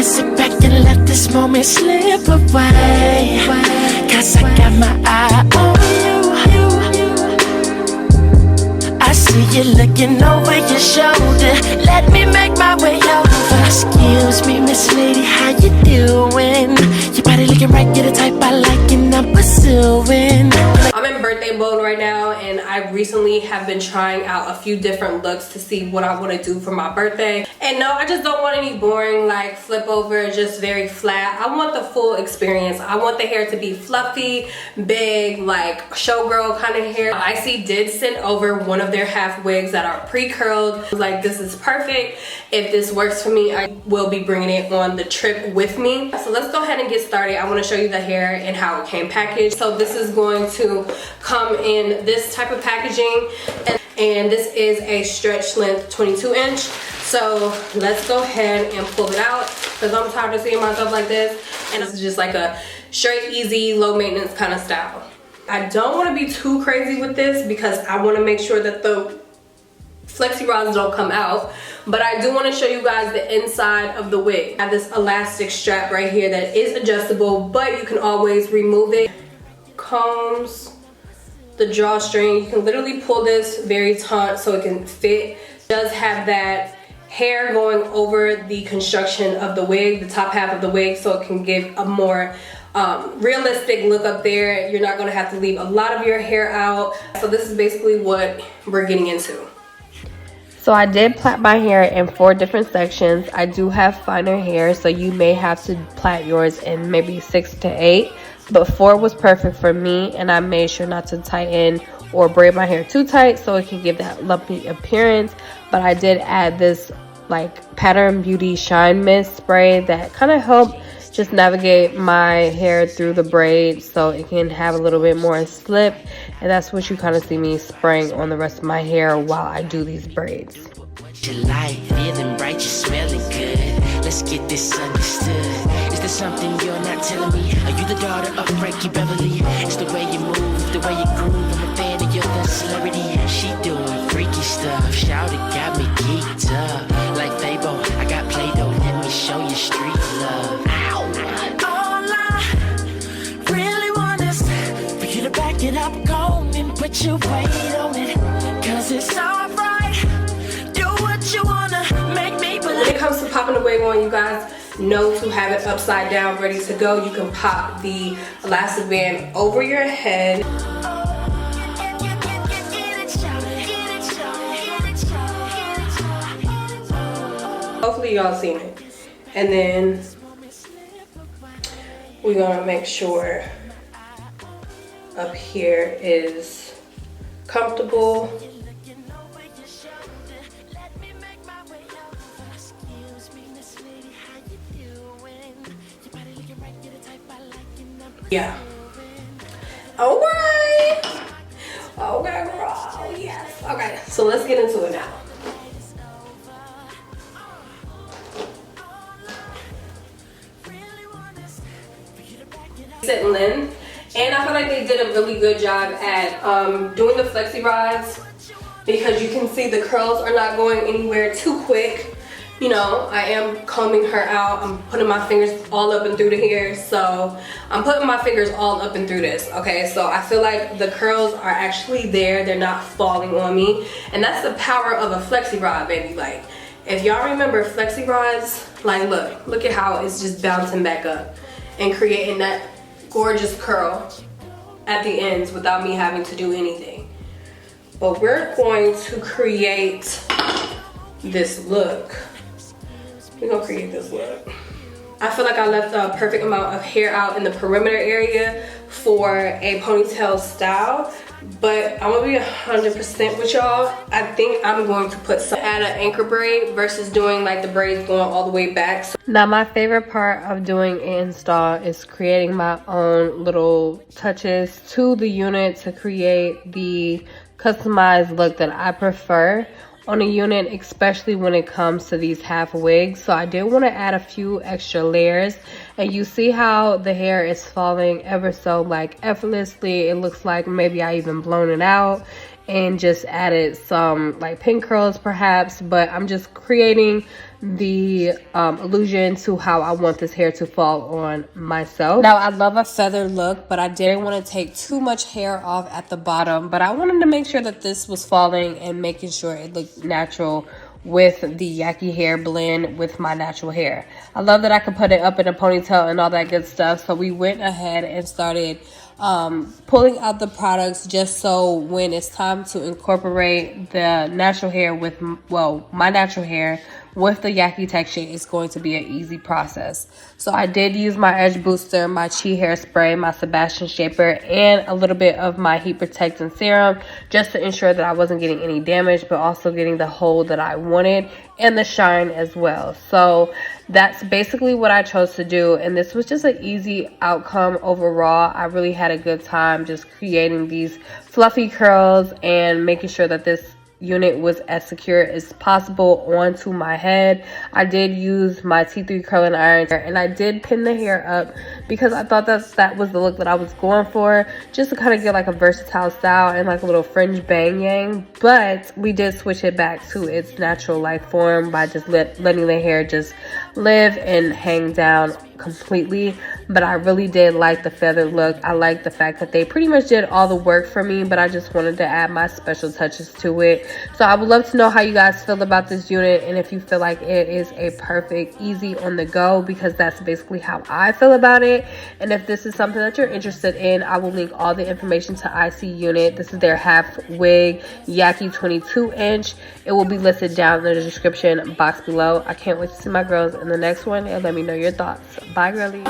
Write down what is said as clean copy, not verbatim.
sit back and let this moment slip away. Cause I got my eye on you. I see you looking over your shoulder. Let me make my way over. Excuse me, Miss Lady, how you doing? Your body looking right, you're the type I like and I'm pursuing. I'm in birthday mode right now, and I recently have been trying out a few different looks to see what I want to do for my birthday. And no, I just don't want any boring like flip over, just very flat. I want the full experience. I want the hair to be fluffy, big, like showgirl kind of hair. Icy did send over one of their half wigs that are pre-curled. Like, this is perfect. If this works for me, I will be bringing it on the trip with me. So let's go ahead and get started. I want to show you the hair and how it came packaged. So this is going to come in this type of packaging, and this is a stretch length 22 inch. So let's go ahead and pull it out because I'm tired of seeing myself like this, and this is just like a straight, easy, low maintenance kind of style. I don't want to be too crazy with this because I want to make sure that the flexi rods don't come out, but I do want to show you guys the inside of the wig. I have this elastic strap right here that is adjustable, but you can always remove it. Combs, the drawstring, you can literally pull this very taut so it can fit. It does have that hair going over the construction of the wig, the top half of the wig, so it can give a more realistic look up there. You're not going to have to leave a lot of your hair out. So this is basically what we're getting into. So I did plait my hair in 4 different sections. I do have finer hair, so you may have to plait yours in maybe 6 to 8. But 4 was perfect for me, and I made sure not to tighten or braid my hair too tight so it can give that lumpy appearance. But I did add this like Pattern Beauty Shine Mist spray that kind of helped just navigate my hair through the braids so it can have a little bit more slip, and that's what you kind of see me spraying on the rest of my hair while I do these braids. You like feeling bright, you're smelling good. Let's get this understood. Is there something you're not telling me? Are you the daughter of Frankie Beverly? It's the way you move, the way you groove. I'm a fan of your celebrity. She doing freaky stuff. Shout it, got me geeked up. Like Fable, I got Play-Doh. Let me show you street love. Ow. All I really want is for you to back it up, go and put your weight on it. Cause it's alright. When it comes to popping the wig on, you guys know to have it upside down, ready to go. You can pop the elastic band over your head. Hopefully y'all seen it. And then we're gonna make sure up here is comfortable. Yeah. Alright. Okay, girl. Yes. Okay, so let's get into it now. Lynn, and I feel like they did a really good job at doing the flexi rods because you can see the curls are not going anywhere too quick. You know, I am combing her out. I'm putting my fingers all up and through the hair. So I'm putting my fingers all up and through this, okay? So I feel like the curls are actually there. They're not falling on me. And that's the power of a flexi rod, baby. Like, if y'all remember flexi rods, like look at how it's just bouncing back up and creating that gorgeous curl at the ends without me having to do anything. But we're going to create this look. We're gonna create this look. I feel like I left a perfect amount of hair out in the perimeter area for a ponytail style, but I'm gonna be 100% with y'all. I think I'm going to add an anchor braid versus doing like the braids going all the way back. Now my favorite part of doing an install is creating my own little touches to the unit to create the customized look that I prefer on a unit, especially when it comes to these half wigs. So I did want to add a few extra layers, and you see how the hair is falling ever so like effortlessly. It looks like maybe I even blown it out. and just added some like pin curls perhaps, but I'm just creating the illusion to how I want this hair to fall on myself. Now I love a feather look, but I didn't want to take too much hair off at the bottom, but I wanted to make sure that this was falling and making sure it looked natural with the yaki hair blend with my natural hair. I love that I could put it up in a ponytail and all that good stuff. So we went ahead and started pulling out the products just so when it's time to incorporate the natural hair with, well, my natural hair with the yaki texture, it's going to be an easy process. So I did use my edge booster, my chi hairspray, my Sebastian shaper, and a little bit of my heat protecting serum just to ensure that I wasn't getting any damage, but also getting the hold that I wanted and the shine as well. So that's basically what I chose to do, and this was just an easy outcome overall. I really had a good time just creating these fluffy curls and making sure that this unit was as secure as possible onto my head. I did use my T3 curling iron and I did pin the hair up because I thought that was the look that I was going for, just to kind of get like a versatile style and like a little fringe bang yang. But we did switch it back to its natural like form by just letting the hair just live and hang down completely. But I really did like the feather look. I like the fact that they pretty much did all the work for me, but I just wanted to add my special touches to it. So I would love to know how you guys feel about this unit, and if you feel like it is a perfect easy on the go, because that's basically how I feel about it. And if this is something that you're interested in, I will link all the information to IC unit. This is their half wig yaki 22-inch. It will be listed down in the description box below. I can't wait to see my girls in the next one, and let me know your thoughts. Bye, girlies.